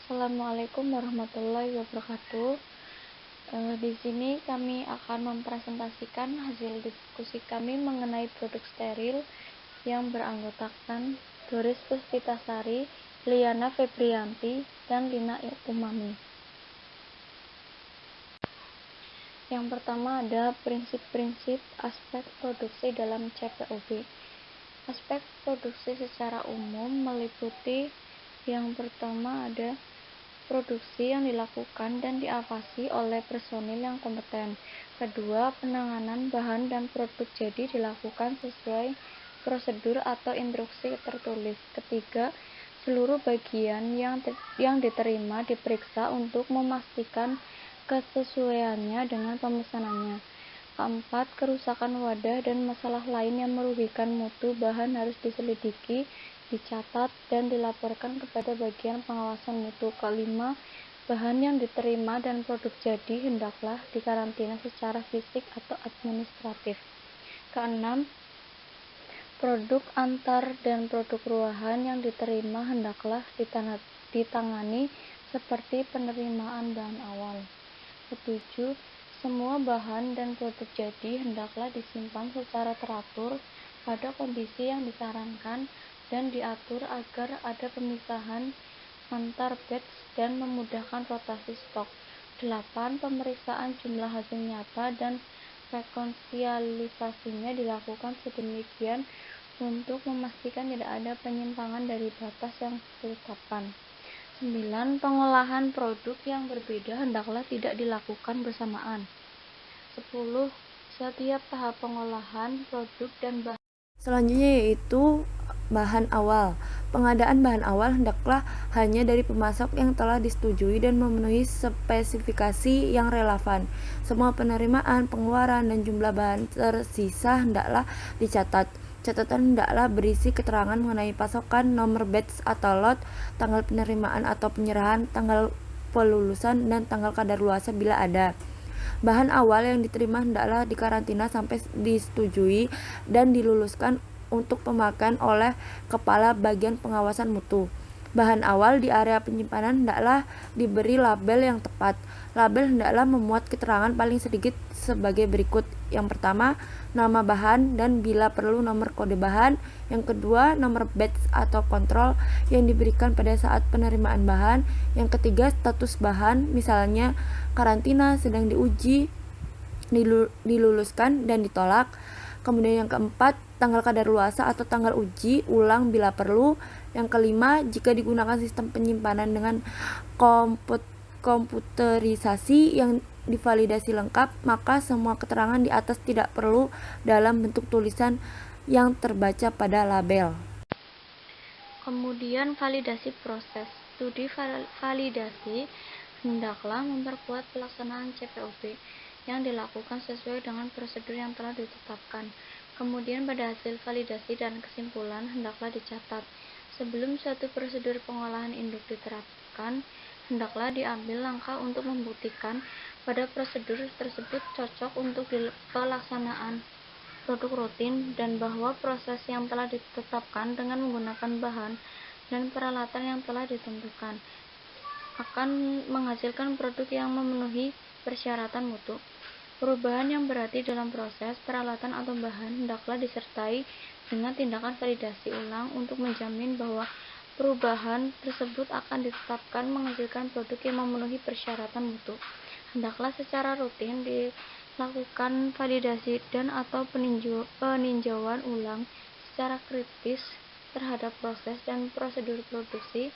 Assalamualaikum warahmatullahi wabarakatuh. Di sini kami akan mempresentasikan hasil diskusi kami mengenai produk steril yang beranggotakan Doris Puspitasari, Liana Febrianti, dan Lina Umami. Yang pertama ada prinsip-prinsip aspek produksi dalam CPOB. Aspek produksi secara umum meliputi yang pertama ada produksi yang dilakukan dan diawasi oleh personil yang kompeten. Kedua, penanganan bahan dan produk jadi dilakukan sesuai prosedur atau instruksi tertulis. Ketiga, seluruh bagian yang diterima diperiksa untuk memastikan kesesuaiannya dengan pemesanannya. Keempat, kerusakan wadah dan masalah lain yang merugikan mutu bahan harus diselidiki, dicatat, dan dilaporkan kepada bagian pengawasan mutu. Kelima, bahan yang diterima dan produk jadi hendaklah dikarantina secara fisik atau administratif. Keenam, produk antar dan produk ruahan yang diterima hendaklah ditangani seperti penerimaan bahan awal. Ketujuh, semua bahan dan produk jadi hendaklah disimpan secara teratur pada kondisi yang disarankan dan diatur agar ada pemisahan antar batch dan memudahkan rotasi stok. 8. Pemeriksaan jumlah hasil nyata dan rekonsilisasinya dilakukan sedemikian untuk memastikan tidak ada penyimpangan dari batas yang ditetapkan. 9. Pengolahan produk yang berbeda hendaklah tidak dilakukan bersamaan. 10. Setiap tahap pengolahan produk dan bahan. Selanjutnya yaitu bahan awal. Pengadaan bahan awal hendaklah hanya dari pemasok yang telah disetujui dan memenuhi spesifikasi yang relevan. Semua penerimaan, pengeluaran, dan jumlah bahan tersisa hendaklah dicatat. Catatan hendaklah berisi keterangan mengenai pasokan, nomor batch atau lot, tanggal penerimaan atau penyerahan, tanggal pelulusan, dan tanggal kadaluarsa bila ada. Bahan awal yang diterima hendaklah dikarantina sampai disetujui dan diluluskan untuk pemakaian oleh Kepala Bagian Pengawasan Mutu. Bahan awal di area penyimpanan hendaklah diberi label yang tepat. Label hendaklah memuat keterangan paling sedikit sebagai berikut. Yang pertama, nama bahan dan bila perlu nomor kode bahan. Yang kedua, nomor batch atau kontrol yang diberikan pada saat penerimaan bahan. Yang ketiga, status bahan, misalnya karantina, sedang diuji, diluluskan, dan ditolak. Kemudian yang keempat, tanggal kadaluarsa atau tanggal uji ulang bila perlu. Yang kelima, jika digunakan sistem penyimpanan dengan komputerisasi yang divalidasi lengkap, maka semua keterangan di atas tidak perlu dalam bentuk tulisan yang terbaca pada label. Kemudian validasi proses. Studi validasi hendaklah memperkuat pelaksanaan CPOB yang dilakukan sesuai dengan prosedur yang telah ditetapkan. Kemudian pada hasil validasi dan kesimpulan hendaklah dicatat. Sebelum suatu prosedur pengolahan induk diterapkan, hendaklah diambil langkah untuk membuktikan pada prosedur tersebut cocok untuk pelaksanaan produk rutin dan bahwa proses yang telah ditetapkan dengan menggunakan bahan dan peralatan yang telah ditentukan akan menghasilkan produk yang memenuhi persyaratan mutu. Perubahan yang berarti dalam proses, peralatan atau bahan hendaklah disertai dengan tindakan validasi ulang untuk menjamin bahwa perubahan tersebut akan ditetapkan menghasilkan produk yang memenuhi persyaratan mutu. Hendaklah secara rutin dilakukan validasi dan atau peninjauan ulang secara kritis terhadap proses dan prosedur produksi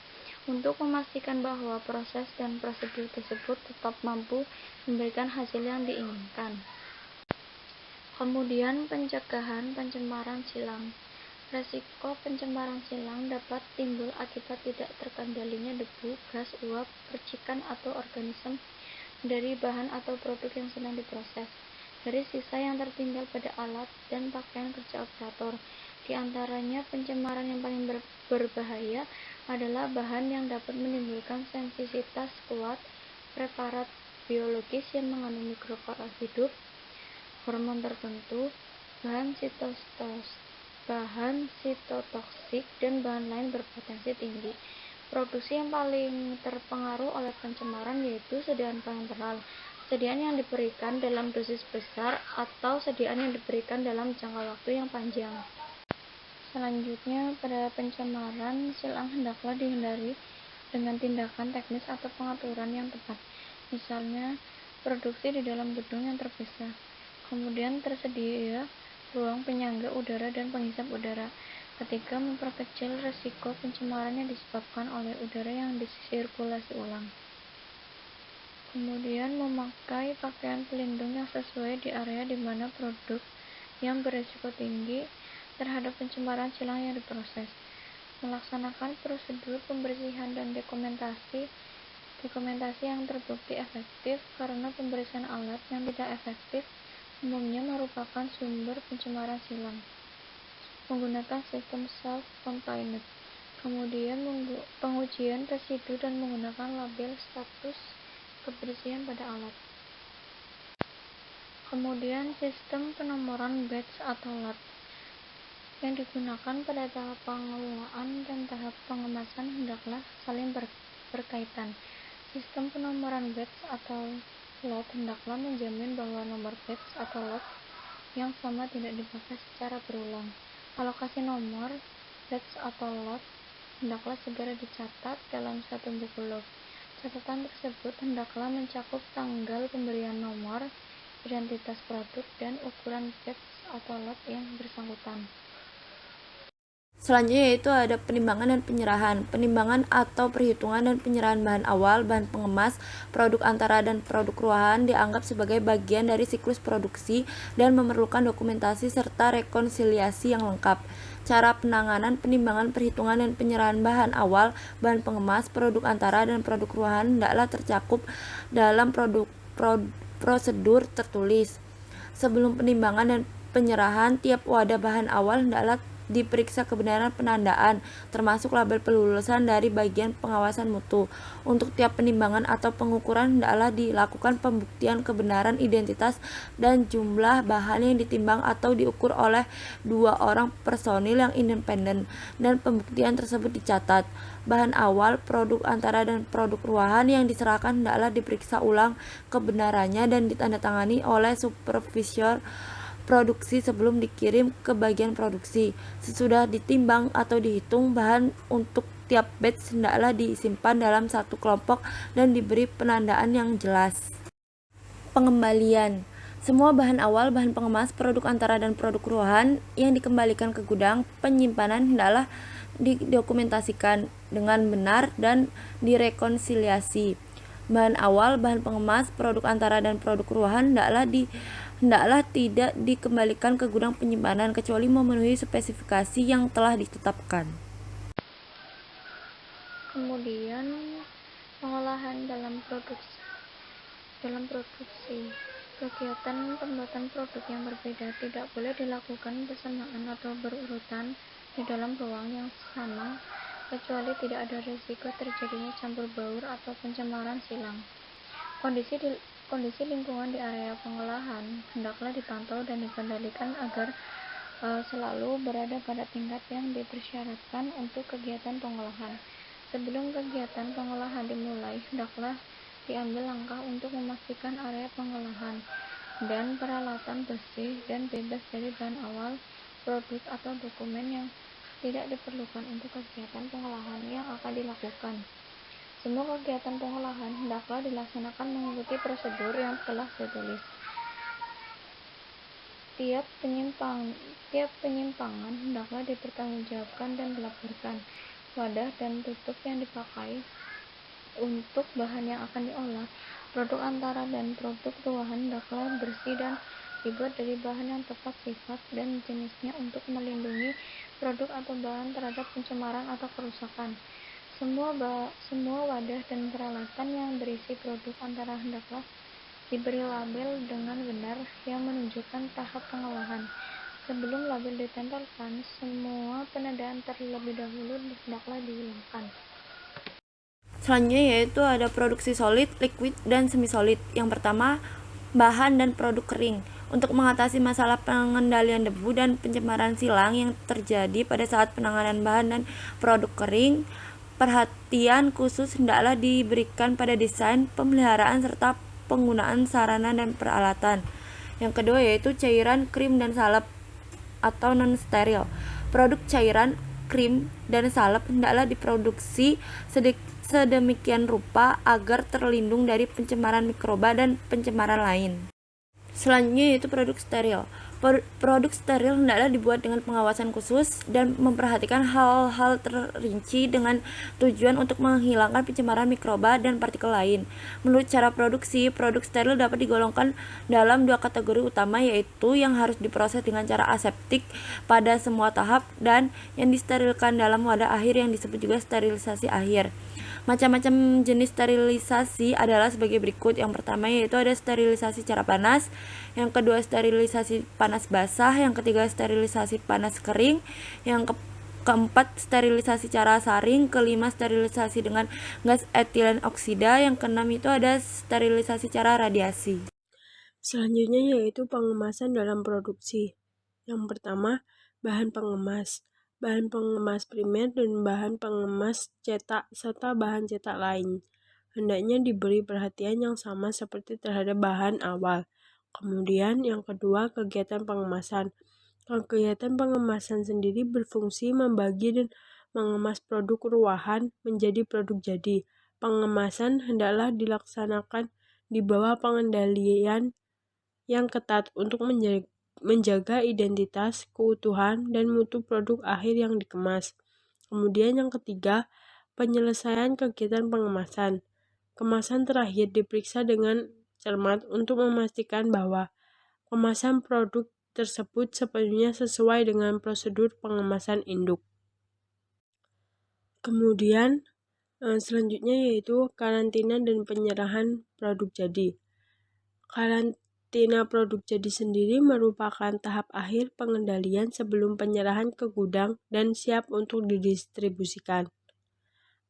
untuk memastikan bahwa proses dan prosedur tersebut tetap mampu memberikan hasil yang diinginkan. Kemudian pencegahan pencemaran silang. Resiko pencemaran silang dapat timbul akibat tidak terkendalinya debu, gas uap, percikan atau organisme dari bahan atau produk yang sedang diproses, dari sisa yang tertinggal pada alat dan pakaian kerja operator. Di antaranya pencemaran yang paling berbahaya adalah bahan yang dapat menimbulkan sensitivitas kuat, preparat biologis yang mengandung mikroba hidup, hormon tertentu, bahan sitotoksik, dan bahan lain berpotensi tinggi. Produksi yang paling terpengaruh oleh pencemaran yaitu sediaan penghamparan, sediaan yang diberikan dalam dosis besar atau sediaan yang diberikan dalam jangka waktu yang panjang. Selanjutnya, pada pencemaran, silang hendaklah dihindari dengan tindakan teknis atau pengaturan yang tepat. Misalnya, produksi di dalam gedung yang terpisah. Kemudian tersedia ruang penyangga udara dan penghisap udara. Ketiga, memperkecil risiko pencemaran yang disebabkan oleh udara yang disirkulasi ulang. Kemudian, memakai pakaian pelindung yang sesuai di area di mana produk yang berisiko tinggi terhadap pencemaran silang yang diproses. Melaksanakan prosedur pembersihan dan dokumentasi yang terbukti efektif, karena pembersihan alat yang tidak efektif umumnya merupakan sumber pencemaran silang. Menggunakan sistem self-contained, kemudian pengujian residu dan menggunakan label status kebersihan pada alat. Kemudian sistem penomoran batch atau lot yang digunakan pada tahap pengelolaan dan tahap pengemasan hendaklah saling berkaitan. Sistem penomoran batch atau lot hendaklah menjamin bahwa nomor batch atau lot yang sama tidak dipakai secara berulang. Alokasi nomor batch atau lot hendaklah segera dicatat dalam satu buku log. Catatan tersebut hendaklah mencakup tanggal pemberian nomor, identitas produk, dan ukuran batch atau lot yang bersangkutan. Selanjutnya yaitu ada penimbangan dan penyerahan. Penimbangan atau perhitungan dan penyerahan bahan awal, bahan pengemas, produk antara, dan produk ruahan dianggap sebagai bagian dari siklus produksi dan memerlukan dokumentasi serta rekonsiliasi yang lengkap. Cara penanganan, penimbangan, perhitungan, dan penyerahan bahan awal, bahan pengemas, produk antara, dan produk ruahan hendaklah tercakup dalam prosedur tertulis. Sebelum penimbangan dan penyerahan, tiap wadah bahan awal hendaklah diperiksa kebenaran penandaan, termasuk label pelulusan dari bagian pengawasan mutu. Untuk tiap penimbangan atau pengukuran hendaklah dilakukan pembuktian kebenaran identitas dan jumlah bahan yang ditimbang atau diukur oleh 2 orang personil yang independen, dan pembuktian tersebut dicatat. Bahan awal, produk antara, dan produk ruahan yang diserahkan hendaklah diperiksa ulang kebenarannya dan ditandatangani oleh supervisor produksi sebelum dikirim ke bagian produksi. Sesudah ditimbang atau dihitung, bahan untuk tiap batch hendaklah disimpan dalam satu kelompok dan diberi penandaan yang jelas. Pengembalian. Semua bahan awal, bahan pengemas, produk antara, dan produk ruahan yang dikembalikan ke gudang penyimpanan hendaklah didokumentasikan dengan benar dan direkonsiliasi. Bahan awal, bahan pengemas, produk antara, dan produk ruahan hendaklah tidak dikembalikan ke gudang penyimpanan kecuali memenuhi spesifikasi yang telah ditetapkan. Kemudian, pengolahan dalam produksi. Kegiatan pembuatan produk yang berbeda tidak boleh dilakukan bersamaan atau berurutan di dalam ruang yang sama, kecuali tidak ada risiko terjadinya campur baur atau pencemaran silang. Kondisi lingkungan di area pengolahan hendaklah dipantau dan dikendalikan agar selalu berada pada tingkat yang dipersyaratkan untuk kegiatan pengolahan. Sebelum kegiatan pengolahan dimulai, hendaklah diambil langkah untuk memastikan area pengolahan dan peralatan bersih dan bebas dari bahan awal, produk, atau dokumen yang tidak diperlukan untuk kegiatan pengolahan yang akan dilakukan. Semua kegiatan pengolahan hendaklah dilaksanakan mengikuti prosedur yang telah ditulis. Tiap penyimpangan hendaklah dipertanggungjawabkan dan dilaporkan. Wadah dan tutup yang dipakai untuk bahan yang akan diolah, produk antara, dan produk ruahan hendaklah bersih dan dibuat dari bahan yang tepat sifat dan jenisnya untuk melindungi produk atau bahan terhadap pencemaran atau kerusakan. Semua wadah dan peralatan yang berisi produk antara hendaklah diberi label dengan benar yang menunjukkan tahap pengolahan. Sebelum label ditempelkan, semua penandaan terlebih dahulu hendaklah diulangkan. Selanjutnya yaitu ada produksi solid, liquid, dan semi-solid. Yang pertama, bahan dan produk kering. Untuk mengatasi masalah pengendalian debu dan pencemaran silang yang terjadi pada saat penanganan bahan dan produk kering, perhatian khusus hendaklah diberikan pada desain, pemeliharaan, serta penggunaan sarana dan peralatan. Yang kedua yaitu cairan, krim, dan salep atau non-steril. Produk cairan, krim, dan salep hendaklah diproduksi sedemikian rupa agar terlindung dari pencemaran mikroba dan pencemaran lain. Selanjutnya yaitu produk steril. Produk steril hendaklah dibuat dengan pengawasan khusus dan memperhatikan hal-hal terrinci dengan tujuan untuk menghilangkan pencemaran mikroba dan partikel lain. Menurut cara produksi, produk steril dapat digolongkan dalam dua kategori utama, yaitu yang harus diproses dengan cara aseptik pada semua tahap dan yang disterilkan dalam wadah akhir yang disebut juga sterilisasi akhir. Macam-macam jenis sterilisasi adalah sebagai berikut. Yang pertama yaitu ada sterilisasi secara panas, yang kedua sterilisasi panas basah, yang ketiga sterilisasi panas kering, yang keempat sterilisasi secara saring, kelima sterilisasi dengan gas etilen oksida, yang keenam itu ada sterilisasi secara radiasi. Selanjutnya yaitu pengemasan dalam produksi. Yang pertama, bahan pengemas. Bahan pengemas primer dan bahan pengemas cetak serta bahan cetak lain hendaknya diberi perhatian yang sama seperti terhadap bahan awal. Kemudian yang kedua, kegiatan pengemasan. Kegiatan pengemasan sendiri berfungsi membagi dan mengemas produk ruahan menjadi produk jadi. Pengemasan hendaklah dilaksanakan di bawah pengendalian yang ketat untuk menjaga identitas, keutuhan, dan mutu produk akhir yang dikemas. Kemudian yang ketiga, penyelesaian kegiatan pengemasan. Kemasan terakhir diperiksa dengan cermat untuk memastikan bahwa kemasan produk tersebut sepenuhnya sesuai dengan prosedur pengemasan induk. Kemudian selanjutnya yaitu karantina dan penyerahan produk jadi. Karantina produk jadi sendiri merupakan tahap akhir pengendalian sebelum penyerahan ke gudang dan siap untuk didistribusikan.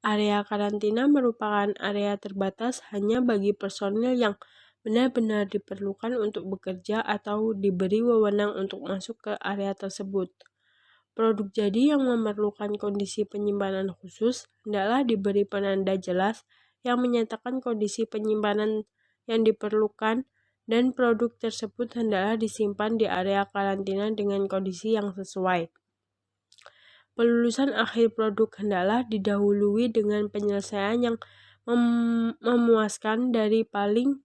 Area karantina merupakan area terbatas hanya bagi personil yang benar-benar diperlukan untuk bekerja atau diberi wewenang untuk masuk ke area tersebut. Produk jadi yang memerlukan kondisi penyimpanan khusus hendaklah diberi penanda jelas yang menyatakan kondisi penyimpanan yang diperlukan dan produk tersebut hendaklah disimpan di area karantina dengan kondisi yang sesuai. Pelulusan akhir produk hendaklah didahului dengan penyelesaian yang memuaskan dari paling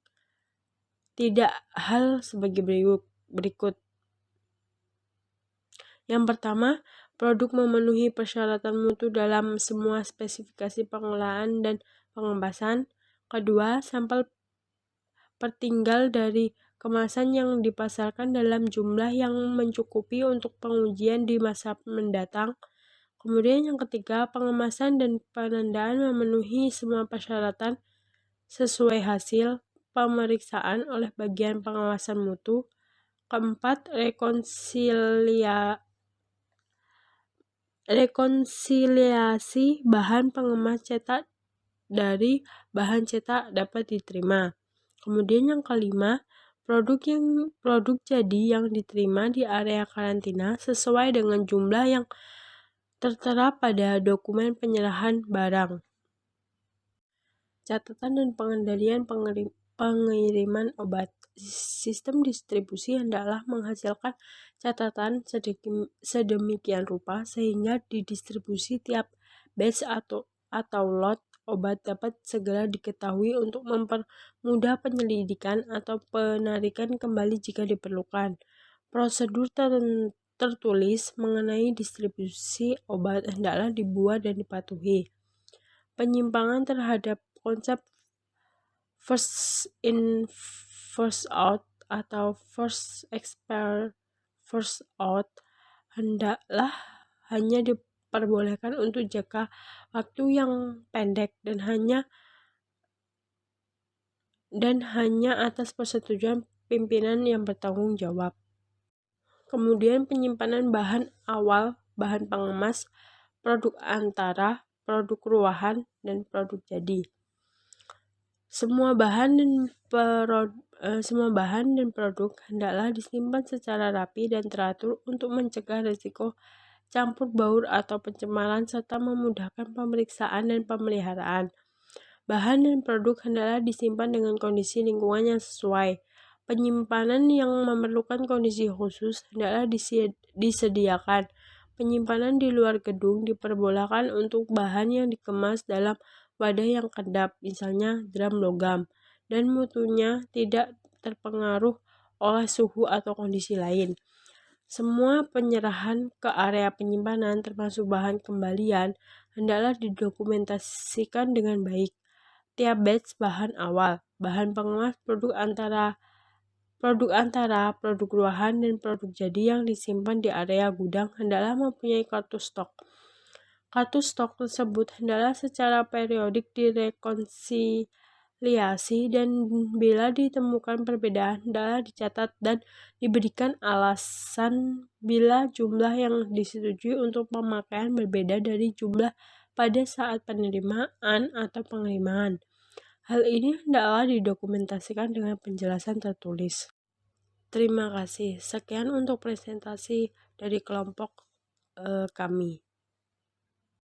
tidak hal sebagai berikut. Yang pertama, produk memenuhi persyaratan mutu dalam semua spesifikasi pengolahan dan pengemasan. Kedua, sampel pertinggal dari kemasan yang dipasarkan dalam jumlah yang mencukupi untuk pengujian di masa mendatang. Kemudian yang ketiga, pengemasan dan penandaan memenuhi semua persyaratan sesuai hasil pemeriksaan oleh bagian pengawasan mutu. Keempat, rekonsiliasi bahan pengemas cetak dari bahan cetak dapat diterima. Kemudian yang kelima, produk jadi yang diterima di area karantina sesuai dengan jumlah yang tertera pada dokumen penyerahan barang. Catatan dan pengendalian pengiriman obat. Sistem distribusi hendaklah menghasilkan catatan sedemikian rupa sehingga didistribusi tiap batch atau lot obat dapat segera diketahui untuk mempermudah penyelidikan atau penarikan kembali jika diperlukan. Prosedur tertulis mengenai distribusi obat hendaklah dibuat dan dipatuhi. Penyimpangan terhadap konsep first in first out atau first expire first out hendaklah hanya diperbolehkan untuk jangka waktu yang pendek dan hanya atas persetujuan pimpinan yang bertanggung jawab. Kemudian penyimpanan bahan awal, bahan pengemas, produk antara, produk ruahan, dan produk jadi. Semua bahan dan produk hendaklah disimpan secara rapi dan teratur untuk mencegah risiko campur baur atau pencemaran, serta memudahkan pemeriksaan dan pemeliharaan. Bahan dan produk hendaklah disimpan dengan kondisi lingkungan yang sesuai. Penyimpanan yang memerlukan kondisi khusus hendaklah disediakan. Penyimpanan di luar gedung diperbolehkan untuk bahan yang dikemas dalam wadah yang kedap, misalnya drum logam, dan mutunya tidak terpengaruh oleh suhu atau kondisi lain. Semua penyerahan ke area penyimpanan, termasuk bahan kembalian, hendaklah didokumentasikan dengan baik. Tiap batch bahan awal, bahan pengemas produk antara, produk ruahan dan produk jadi yang disimpan di area gudang hendaklah mempunyai kartu stok. Kartu stok tersebut hendaklah secara periodik direkonsiliasi dan bila ditemukan perbedaan hendaklah dicatat dan diberikan alasan bila jumlah yang disetujui untuk pemakaian berbeda dari jumlah pada saat penerimaan atau pengiriman. Hal ini hendaklah didokumentasikan dengan penjelasan tertulis. Terima kasih. Sekian untuk presentasi dari kelompok kami.